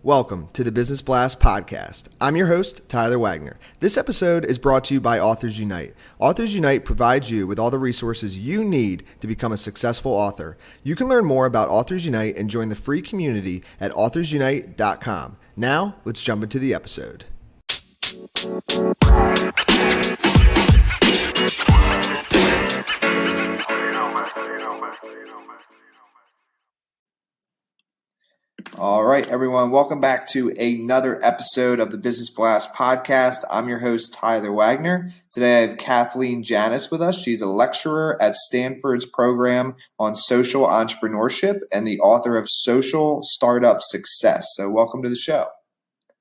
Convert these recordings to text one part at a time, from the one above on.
Welcome to the Business Blast podcast. I'm your host, Tyler Wagner. This episode is brought to you by Authors Unite. Authors Unite provides you with all the resources you need to become a successful author. You can learn more about Authors Unite and join the free community at authorsunite.com. Now, let's jump into the episode. All right, everyone. Welcome back to another episode of the Business Blast podcast. I'm your host, Tyler Wagner. Today, I have Kathleen Janus with us. She's a lecturer at Stanford's program on social entrepreneurship and the author of Social Startup Success. So welcome to the show.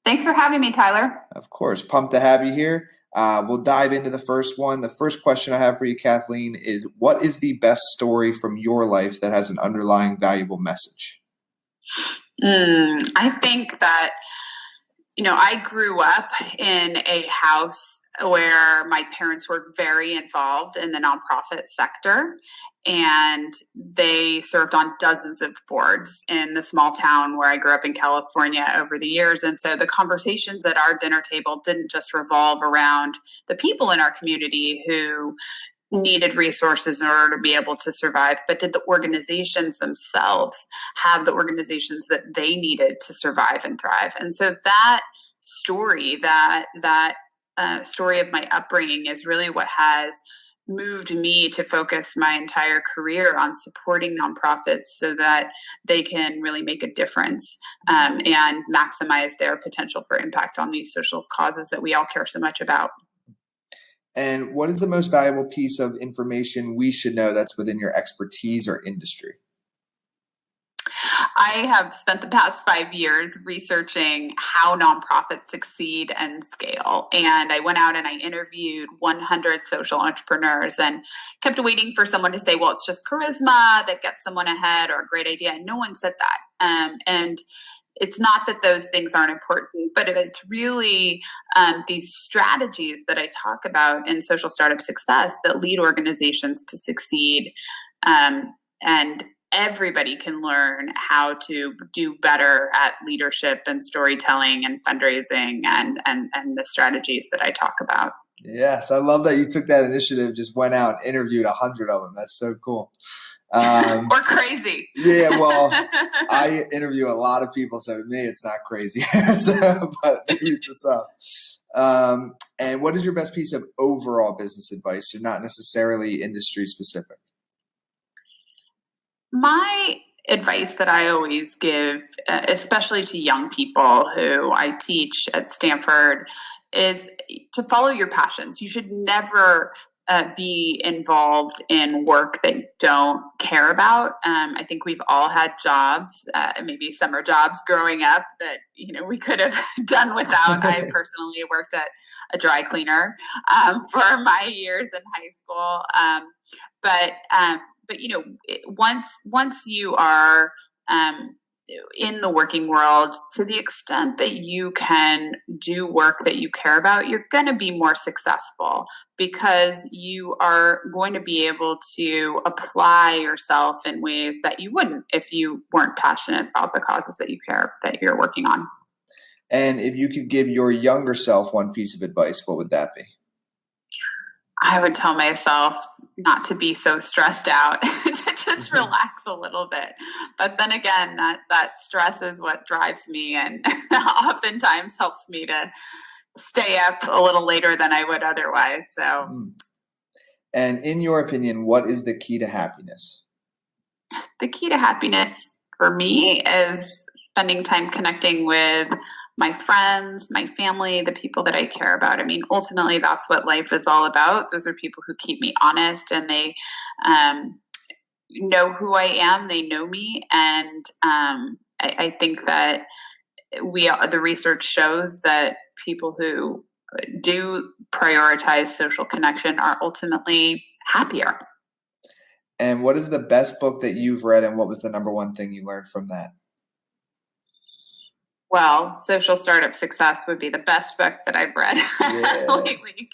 Thanks for having me, Tyler. Of course. Pumped to have you here. We'll dive into the first one. The first question I have for you, Kathleen, is what is the best story from your life that has an underlying valuable message? I think that, I grew up in a house where my parents were very involved in the nonprofit sector, and they served on dozens of boards in the small town where I grew up in California over the years. And so the conversations at our dinner table didn't just revolve around the people in our community who needed resources in order to be able to survive, but did the organizations themselves have the organizations that they needed to survive and thrive? And so that story, that story of my upbringing is really what has moved me to focus my entire career on supporting nonprofits so that they can really make a difference and maximize their potential for impact on these social causes that we all care so much about. And what is the most valuable piece of information we should know that's within your expertise or industry? I have spent the past 5 years researching how nonprofits succeed and scale. And I went out and I interviewed 100 social entrepreneurs and kept waiting for someone to say, well, it's just charisma that gets someone ahead or a great idea. And no one said that. And it's not that those things aren't important, but it's really these strategies that I talk about in social startup success that lead organizations to succeed. And everybody can learn how to do better at leadership and storytelling and fundraising and the strategies that I talk about. Yes, I love that you took that initiative, just went out and interviewed 100 of them. That's so cool. Or crazy. Yeah, well, I interview a lot of people, so to me, it's not crazy. But maybe to some. And what is your best piece of overall business advice? So not necessarily industry specific. My advice that I always give, especially to young people who I teach at Stanford, is to follow your passions. You should never be involved in work that you don't care about. I think we've all had jobs, maybe summer jobs growing up that, we could have done without. I personally worked at a dry cleaner for my years in high school. But once you are in the working world, to the extent that you can do work that you care about, you're going to be more successful because you are going to be able to apply yourself in ways that you wouldn't if you weren't passionate about the causes that you're working on. And if you could give your younger self one piece of advice, what would that be? I would tell myself not to be so stressed out, to just relax a little bit. But then again, that stress is what drives me and oftentimes helps me to stay up a little later than I would otherwise. So, And in your opinion, what is the key to happiness? The key to happiness for me is spending time connecting with my friends, my family, the people that I care about. I mean, ultimately, that's what life is all about. Those are people who keep me honest and they know who I am. They know me. And I think that the research shows that people who do prioritize social connection are ultimately happier. And what is the best book that you've read and what was the number one thing you learned from that? Well, Social Startup Success would be the best book that I've read lately.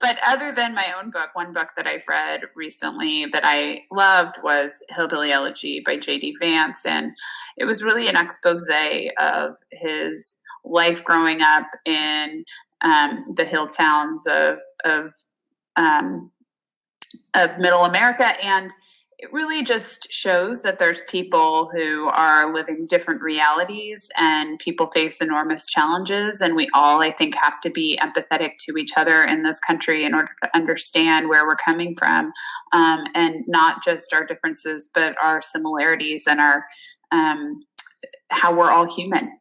But other than my own book, one book that I've read recently that I loved was Hillbilly Elegy by J.D. Vance. And it was really an expose of his life growing up in the hill towns of Middle America. And it really just shows that there's people who are living different realities and people face enormous challenges. And we all, I think, have to be empathetic to each other in this country in order to understand where we're coming from, and not just our differences, but our similarities and our how we're all human.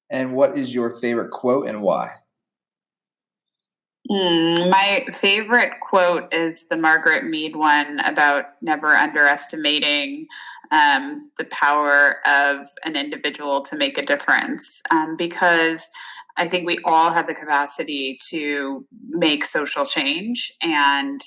And what is your favorite quote and why? My favorite quote is the Margaret Mead one about never underestimating the power of an individual to make a difference, because I think we all have the capacity to make social change and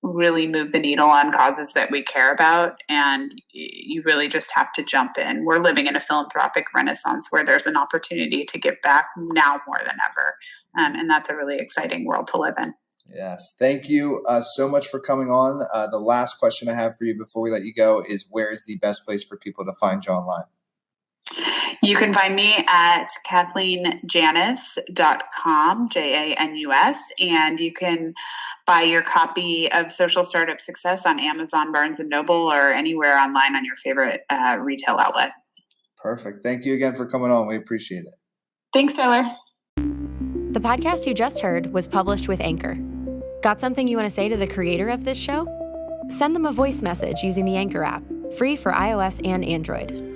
really move the needle on causes that we care about. And you really just have to jump in. We're living in a philanthropic renaissance where there's an opportunity to give back now more than ever. And that's a really exciting world to live in. Yes. Thank you so much for coming on. The last question I have for you before we let you go is, where is the best place for people to find you online? You can find me at KathleenJanus.com, JANUS, and you can buy your copy of Social Startup Success on Amazon, Barnes & Noble, or anywhere online on your favorite retail outlet. Perfect. Thank you again for coming on. We appreciate it. Thanks, Tyler. The podcast you just heard was published with Anchor. Got something you want to say to the creator of this show? Send them a voice message using the Anchor app, free for iOS and Android.